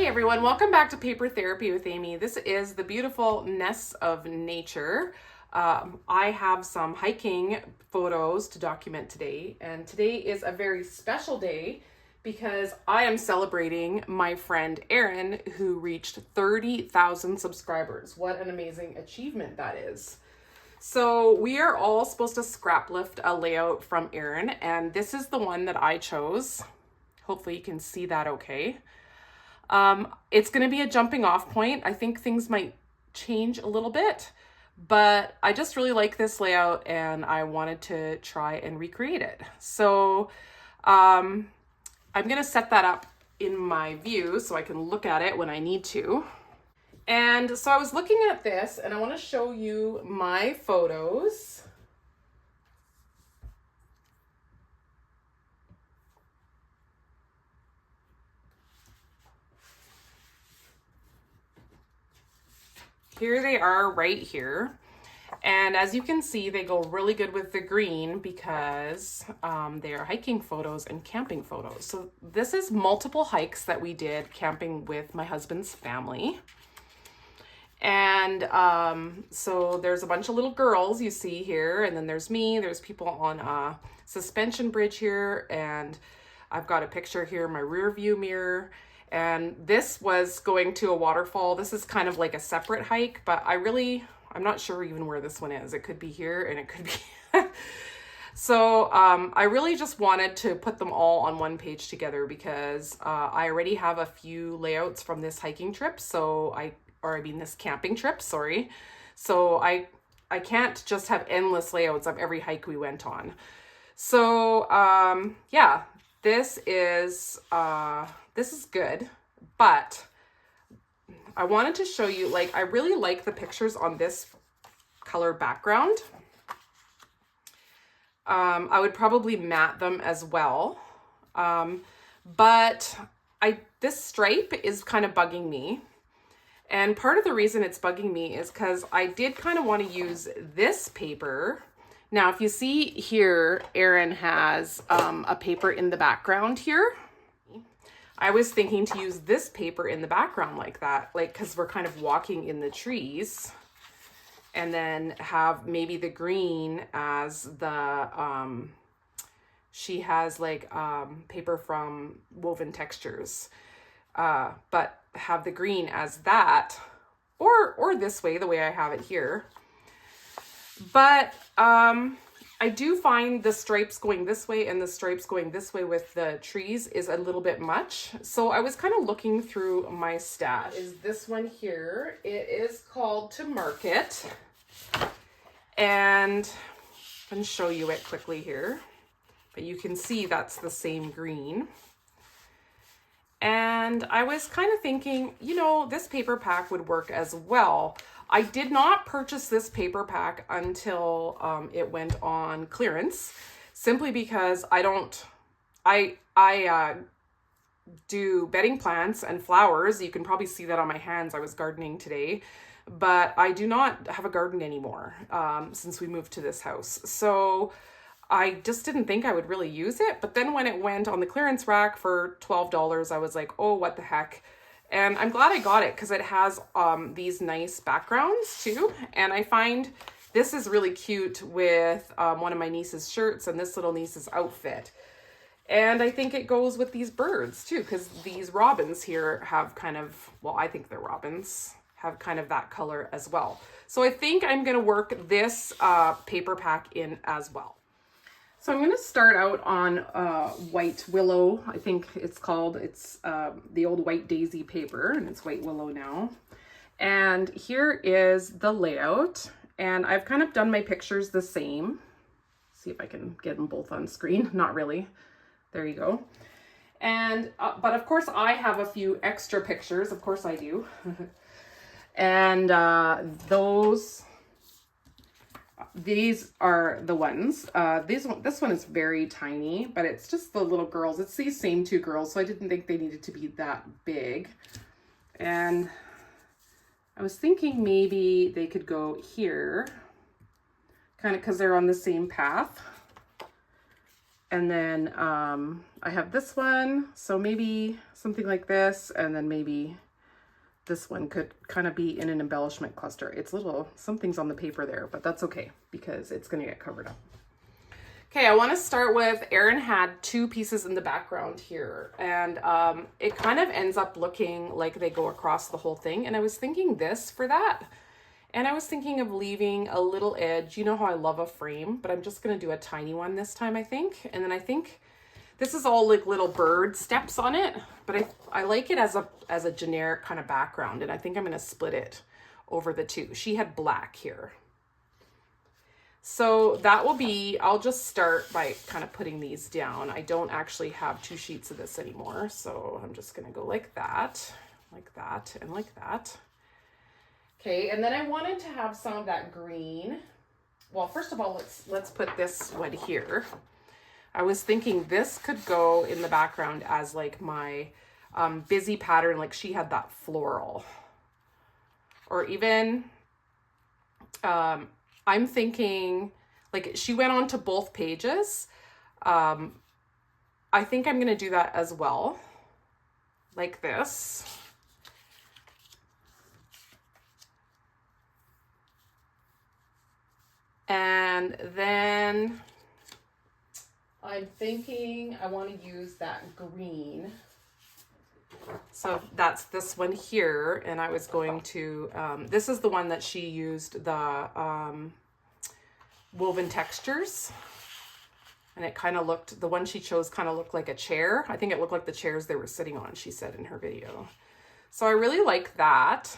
everyone, welcome back to Paper Therapy with Amy. This is the beautifulness of nature. I have some hiking photos to document today, and today is a very special day because I am celebrating my friend Erin, who reached 30,000 subscribers. What an amazing achievement that is. So we are all supposed to scrap lift a layout from Erin, and this is the one that I chose. Hopefully you can see that okay. It's going to be a jumping off point. I think things might change a little bit, but I just really like this layout and I wanted to try and recreate it. So I'm going to set that up in my view so I can look at it when I need to. And so I was looking at this and I want to show you my photos. Here they are right here. And as you can see, they go really good with the green because they are hiking photos and camping photos. So this is multiple hikes that we did camping with my husband's family. And so there's a bunch of little girls you see here, and then there's me, there's people on a suspension bridge here, and I've got a picture here in my rear view mirror. And this was going to a waterfall. This is kind of like a separate hike, but I'm not sure even where this one is. It could be here and it could be. So I really just wanted to put them all on one page together because I already have a few layouts from this hiking trip. This camping trip, sorry. So I can't just have endless layouts of every hike we went on. So yeah, this is good, but I wanted to show you, I really like the pictures on this color background. I would probably matte them as well. But this stripe is kind of bugging me. And part of the reason it's bugging me is because I did kind of want to use this paper. Now, if you see here, Erin has a paper in the background here. I was thinking to use this paper in the background like that, because we're kind of walking in the trees, and then have maybe the green as the, she has paper from Woven Textures, but have the green as that, or this way, the way I have it here. But I do find the stripes going this way and the stripes going this way with the trees is a little bit much. So I was kind of looking through my stash. Is this one here. It is called To Market. And I'm going to show you it quickly here. But you can see that's the same green. And I was kind of thinking, this paper pack would work as well. I did not purchase this paper pack until it went on clearance, simply because I do bedding plants and flowers. You can probably see that on my hands. I was gardening today, but I do not have a garden anymore since we moved to this house. So I just didn't think I would really use it. But then when it went on the clearance rack for $12, I was like, oh, what the heck? And I'm glad I got it because it has these nice backgrounds too. And I find this is really cute with one of my niece's shirts and this little niece's outfit. And I think it goes with these birds too, because these robins here have kind of, I think they're robins, have kind of that color as well. So I think I'm going to work this paper pack in as well. So I'm going to start out on White Willow, I think it's called. It's the old White Daisy paper, and it's White Willow now. And here is the layout, and I've kind of done my pictures the same. See if I can get them both on screen. Not really. There you go. And but of course I have a few extra pictures. Of course I do. And these are the ones. This one is very tiny, but it's just the little girls. It's these same two girls, so I didn't think they needed to be that big. And I was thinking maybe they could go here, kind of because they're on the same path. And then I have this one, so maybe something like this, and then maybe this one could kind of be in an embellishment cluster. It's little, something's on the paper there, but that's okay because it's gonna get covered up. Okay, I want to start with, Erin had two pieces in the background here, and it kind of ends up looking like they go across the whole thing. And I was thinking this for that. And I was thinking of leaving a little edge. You know how I love a frame, but I'm just going to do a tiny one this time, I think. And then I think this is all like little bird steps on it, but I like it as a generic kind of background. And I think I'm going to split it over the two. She had black here. So that will be, I'll just start by kind of putting these down. I don't actually have two sheets of this anymore. So I'm just going to go like that, and like that. Okay, and then I wanted to have some of that green. Well, first of all, let's put this one here. I was thinking this could go in the background as like my busy pattern, like she had that floral. Or even, I'm thinking, like she went on to both pages. I think I'm going to do that as well, like this. And then I'm thinking I want to use that green. So that's this one here. And I was going to, this is the one that she used, the woven textures. And it kind of looked, the one she chose kind of looked like a chair. I think it looked like the chairs they were sitting on, she said in her video. So I really like that.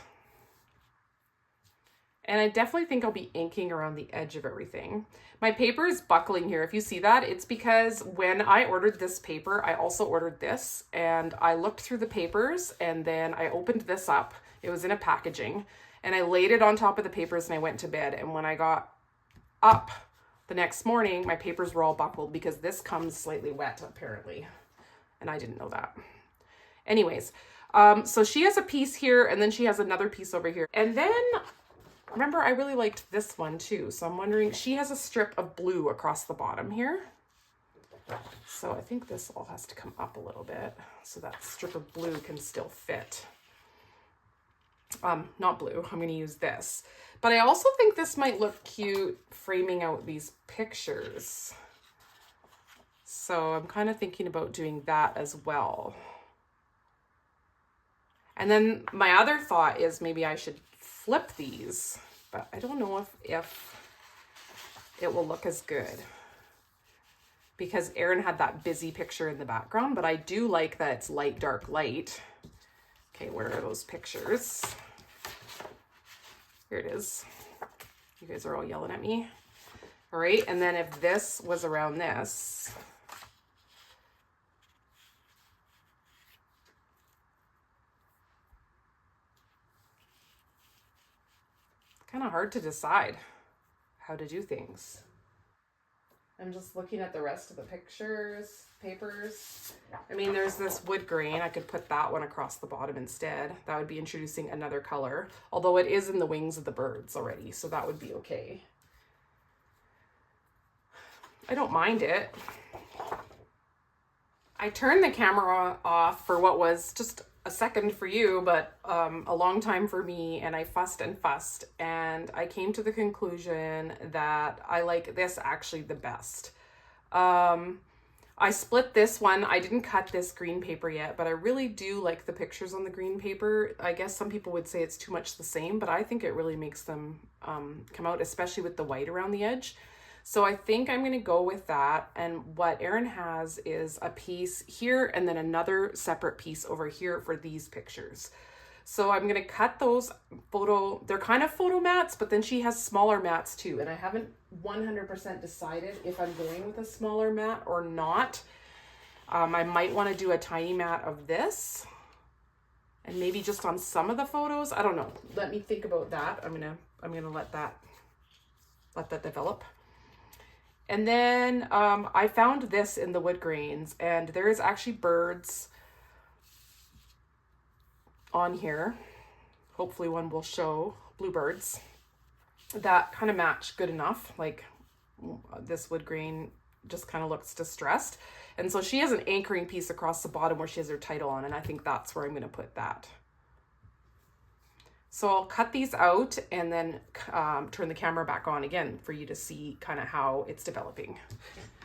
And I definitely think I'll be inking around the edge of everything. My paper is buckling here. If you see that, it's because when I ordered this paper, I also ordered this. And I looked through the papers and then I opened this up. It was in a packaging. And I laid it on top of the papers and I went to bed. And when I got up the next morning, my papers were all buckled because this comes slightly wet apparently. And I didn't know that. Anyways, so she has a piece here and then she has another piece over here. And then remember, I really liked this one too. So I'm wondering, she has a strip of blue across the bottom here. So I think this all has to come up a little bit so that strip of blue can still fit. Not blue, I'm gonna use this. But I also think this might look cute framing out these pictures. So I'm kind of thinking about doing that as well. And then my other thought is maybe I should flip these, but I don't know if it will look as good because Erin had that busy picture in the background, but I do like that it's light, dark, light. Okay, where are those pictures? Here it is. You guys are all yelling at me. All right, and then if this was around this, kind of hard to decide how to do things. I'm just looking at the rest of the papers. I mean, there's this wood grain. I could put that one across the bottom instead. That would be introducing another color, although it is in the wings of the birds already, so that would be okay. I don't mind it. I turned the camera off for what was just a second for you, but a long time for me, and I fussed and fussed, and I came to the conclusion that I like this actually the best. I split this one. I didn't cut this green paper yet, but I really do like the pictures on the green paper. I guess some people would say it's too much the same, but I think it really makes them come out, especially with the white around the edge. So I think I'm going to go with that. And what Erin has is a piece here and then another separate piece over here for these pictures. So I'm going to cut those they're kind of photo mats, but then she has smaller mats too. And I haven't 100% decided if I'm going with a smaller mat or not. I might want to do a tiny mat of this and maybe just on some of the photos. I don't know. Let me think about that. I'm going to let that develop. And then I found this in the wood grains, and there is actually birds on here. Hopefully one will show, bluebirds, that kind of match good enough. Like this wood grain just kind of looks distressed. And so she has an anchoring piece across the bottom where she has her title on, and I think that's where I'm going to put that. So I'll cut these out and then turn the camera back on again for you to see kind of how it's developing.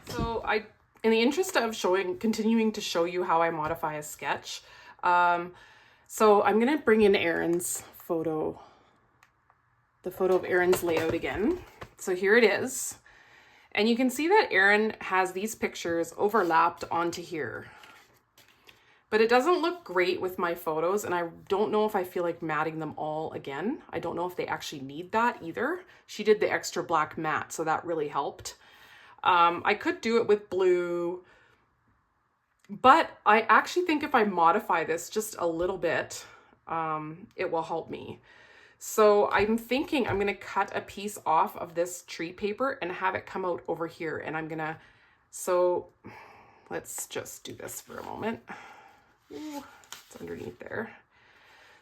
So in the interest of continuing to show you how I modify a sketch, so I'm going to bring in Erin's photo, the photo of Erin's layout again. So here it is. And you can see that Erin has these pictures overlapped onto here. But it doesn't look great with my photos, and I don't know if I feel like matting them all again. I don't know if they actually need that either. She did the extra black matte, so that really helped. I could do it with blue, but I actually think if I modify this just a little bit, it will help me. So I'm thinking I'm gonna cut a piece off of this tree paper and have it come out over here, and so let's just do this for a moment. Ooh, it's underneath there.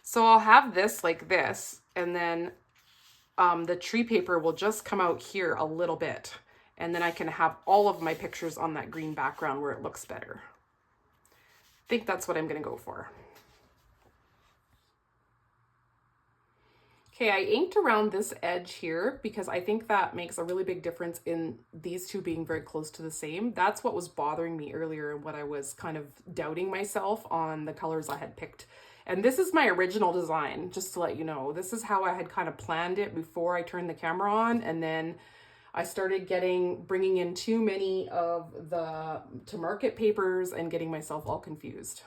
So I'll have this like this, and then the tree paper will just come out here a little bit, and then I can have all of my pictures on that green background where it looks better. I think that's what I'm going to go for. Okay, I inked around this edge here because I think that makes a really big difference in these two being very close to the same. That's what was bothering me earlier and what I was kind of doubting myself on the colors I had picked. And this is my original design, just to let you know. This is how I had kind of planned it before I turned the camera on, and then I started bringing in too many of the to market papers and getting myself all confused.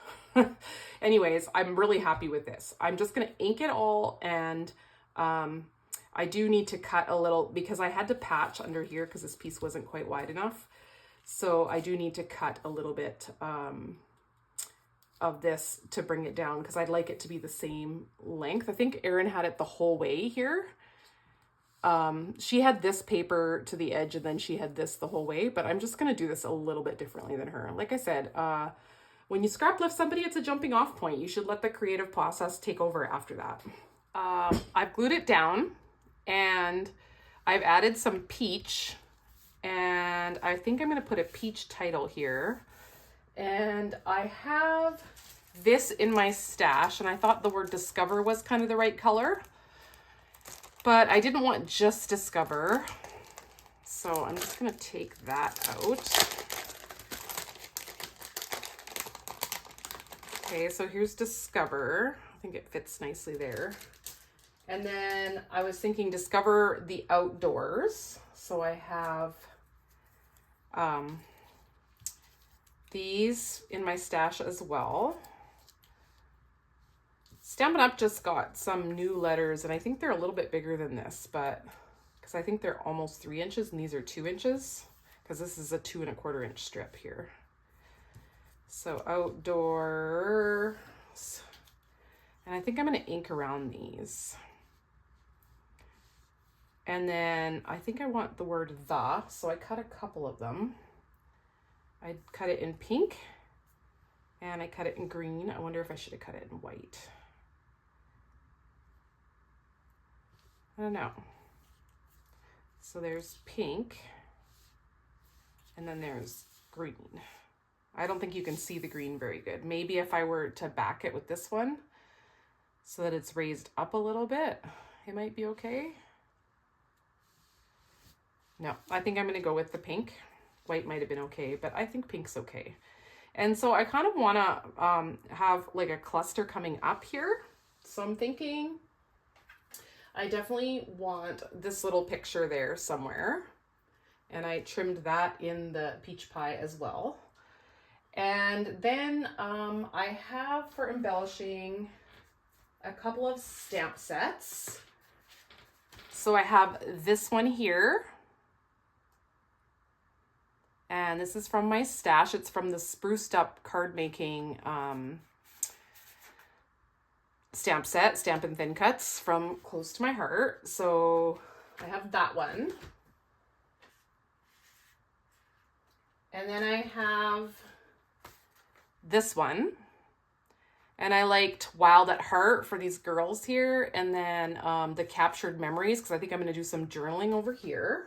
Anyways, I'm really happy with this. I'm just going to ink it all, and I do need to cut a little because I had to patch under here because this piece wasn't quite wide enough. So I do need to cut a little bit of this to bring it down because I'd like it to be the same length. I think Erin had it the whole way here. She had this paper to the edge and then she had this the whole way, but I'm just going to do this a little bit differently than her. Like I said, when you scrap lift somebody, it's a jumping off point. You should let the creative process take over after that. I've glued it down and I've added some peach, and I think I'm going to put a peach title here. And I have this in my stash, and I thought the word discover was kind of the right color, but I didn't want just discover. So I'm just going to take that out. Okay, so here's discover. I think it fits nicely there. And then I was thinking discover the outdoors. So I have these in my stash as well. Stampin' Up! Just got some new letters, and I think they're a little bit bigger than this, but because I think they're almost 3 inches and these are 2 inches, because this is a 2 1/4 inch strip here. So outdoors, and I think I'm going to ink around these. And then I think I want the word the, so I cut a couple of them. I cut it in pink and I cut it in green. I wonder if I should have cut it in white. I don't know. So there's pink and then there's green. I don't think you can see the green very good. Maybe if I were to back it with this one so that it's raised up a little bit, it might be okay. No, I think I'm going to go with the pink. White might have been okay, but I think pink's okay. And so I kind of want to have like a cluster coming up here. So I'm thinking I definitely want this little picture there somewhere. And I trimmed that in the peach pie as well. And then I have, for embellishing, a couple of stamp sets. So I have this one here. And this is from my stash. It's from the Spruced Up card making stamp set, Stampin' Thin Cuts from Close to My Heart. So I have that one. And then I have this one. And I liked Wild at Heart for these girls here. And then the Captured Memories, because I think I'm going to do some journaling over here.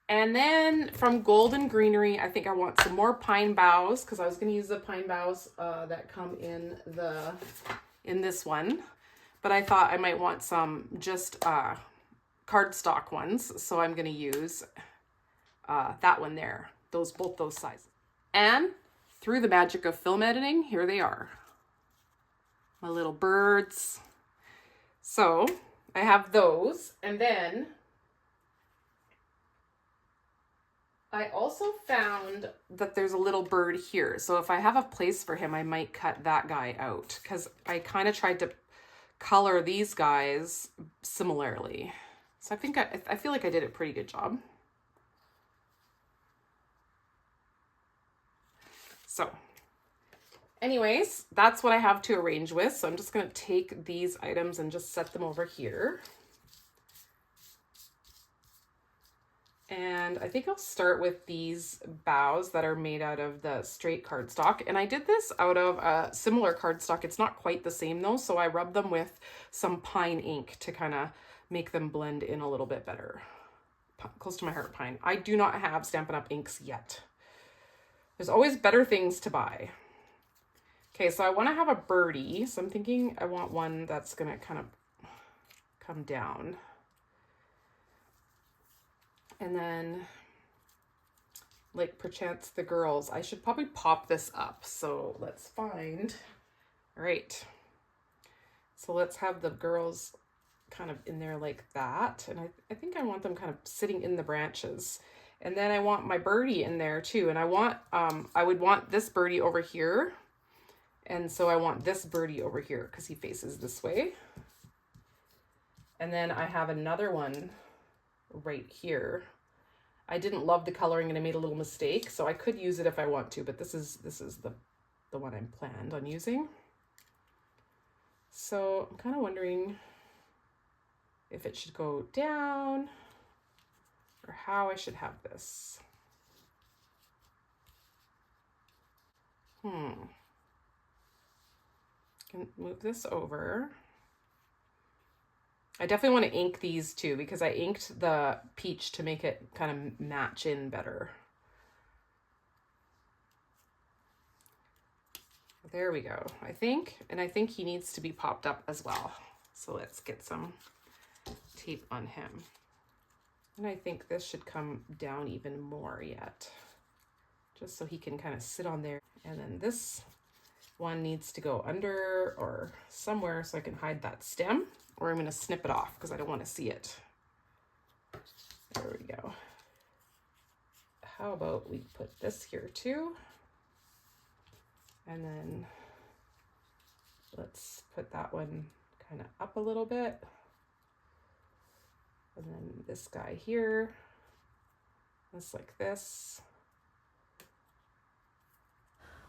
And then from Golden Greenery, I think I want some more pine boughs because I was going to use the pine boughs that come in this one. But I thought I might want some just cardstock ones. So I'm going to use that one there, both those sizes. And through the magic of film editing, here they are. My little birds. So I have those. And then I also found that there's a little bird here. So if I have a place for him, I might cut that guy out because I kind of tried to color these guys similarly. So I feel like I did a pretty good job. So anyways, that's what I have to arrange with. So I'm just going to take these items and just set them over here. And I think I'll start with these boughs that are made out of the straight cardstock. And I did this out of a similar cardstock. It's not quite the same though. So I rubbed them with some pine ink to kind of make them blend in a little bit better. Close to my heart pine. I do not have Stampin' Up! Inks yet. There's always better things to buy. Okay, so I want to have a birdie. So I'm thinking I want one that's going to kind of come down. And then, like, perchance the girls. I should probably pop this up. So let's find. All right. So let's have the girls kind of in there like that. And I think I want them kind of sitting in the branches. And then I want my birdie in there too. And I would want this birdie over here. And so I want this birdie over here because he faces this way. And then I have another one right here. I didn't love the coloring and I made a little mistake, so I could use it if I want to, but this is the one I'm planned on using. So I'm kind of wondering if it should go down or how I should have this. Can move this over. I definitely want to ink these too because I inked the peach to make it kind of match in better. There we go, I think. And I think he needs to be popped up as well. So let's get some tape on him. And I think this should come down even more yet, just so he can kind of sit on there. And then this one needs to go under or somewhere so I can hide that stem, or I'm going to snip it off because I don't want to see it. There we go. How about we put this here too? And then let's put that one kind of up a little bit. And then this guy here, just like this.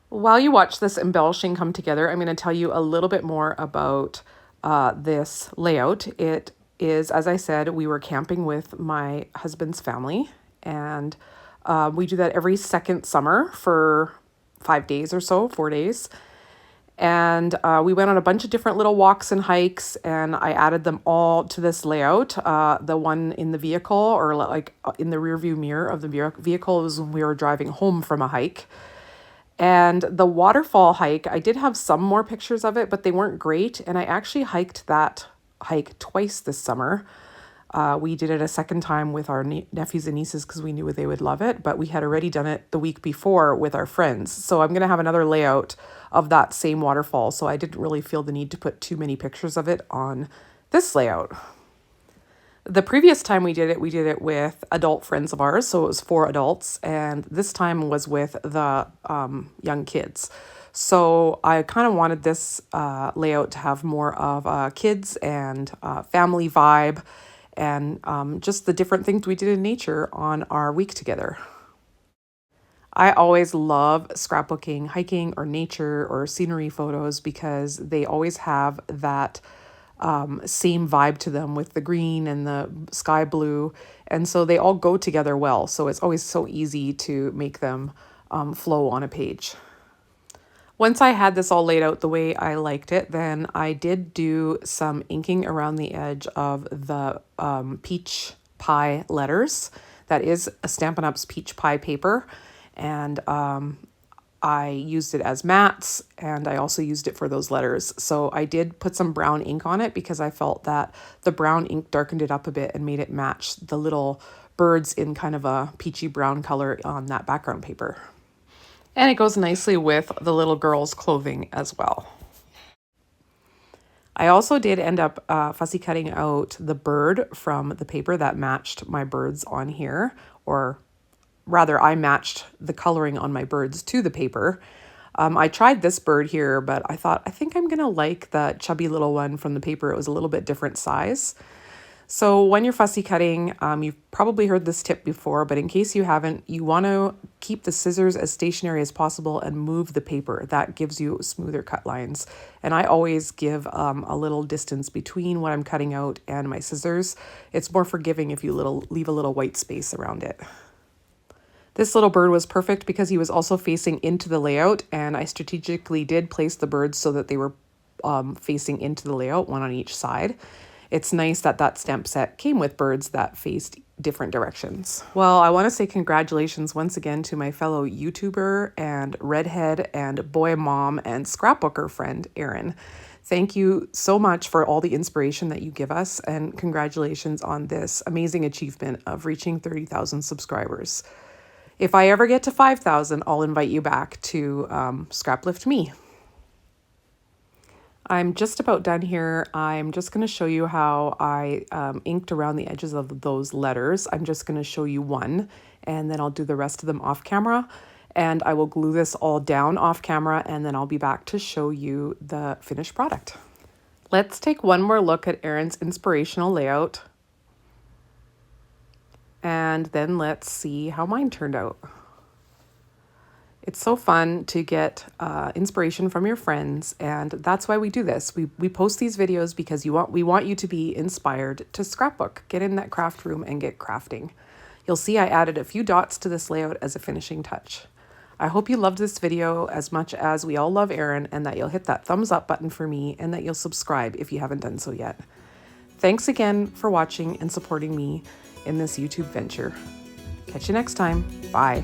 While you watch this embellishing come together, I'm going to tell you a little bit more about this layout. It is, as I said, we were camping with my husband's family, and we do that every second summer for 5 days or so, 4 days. And we went on a bunch of different little walks and hikes, and I added them all to this layout. The one in the vehicle, or like in the rear view mirror of the vehicle, was when we were driving home from a hike. And the waterfall hike, I did have some more pictures of it, but they weren't great. And I actually hiked that hike twice this summer. We did it a second time with our nephews and nieces because we knew they would love it, but we had already done it the week before with our friends. So I'm going to have another layout of that same waterfall. So I didn't really feel the need to put too many pictures of it on this layout. The previous time we did it with adult friends of ours. So it was 4 adults, and this time was with the young kids. So I kind of wanted this layout to have more of a kids and family vibe, and just the different things we did in nature on our week together. I always love scrapbooking, hiking, or nature or scenery photos because they always have that same vibe to them with the green and the sky blue. And so they all go together well. So it's always so easy to make them flow on a page. Once I had this all laid out the way I liked it, then I did do some inking around the edge of the peach pie letters. that is a Stampin' Up's Peach Pie paper, and I used it as mats, and I also used it for those letters. So I did put some brown ink on it because I felt that the brown ink darkened it up a bit and made it match the little birds in kind of a peachy brown color on that background paper. And it goes nicely with the little girl's clothing as well. I also did end up fussy cutting out the bird from the paper that matched my birds on here, or rather, I matched the coloring on my birds to the paper. I tried this bird here, but I think I'm going to like the chubby little one from the paper. It was a little bit different size. So when you're fussy cutting, you've probably heard this tip before, but in case you haven't, you want to keep the scissors as stationary as possible and move the paper. That gives you smoother cut lines. And I always give a little distance between what I'm cutting out and my scissors. It's more forgiving if you leave a little white space around it. This little bird was perfect because he was also facing into the layout, and I strategically did place the birds so that they were facing into the layout, one on each side. It's nice that that stamp set came with birds that faced different directions. Well, I want to say congratulations once again to my fellow YouTuber and redhead and boy mom and scrapbooker friend, Erin. Thank you so much for all the inspiration that you give us, and congratulations on this amazing achievement of reaching 30,000 subscribers. If I ever get to 5,000, I'll invite you back to Scraplift Me. I'm just about done here. I'm just going to show you how I inked around the edges of those letters. I'm just going to show you one, and then I'll do the rest of them off camera. And I will glue this all down off camera, and then I'll be back to show you the finished product. Let's take one more look at Erin's inspirational layout. And then let's see how mine turned out. It's so fun to get inspiration from your friends, and that's why we do this. We post these videos because we want you to be inspired to scrapbook, get in that craft room and get crafting. You'll see I added a few dots to this layout as a finishing touch. I hope you loved this video as much as we all love Erin, and that you'll hit that thumbs up button for me, and that you'll subscribe if you haven't done so yet. Thanks again for watching and supporting me in this YouTube venture. Catch you next time. Bye.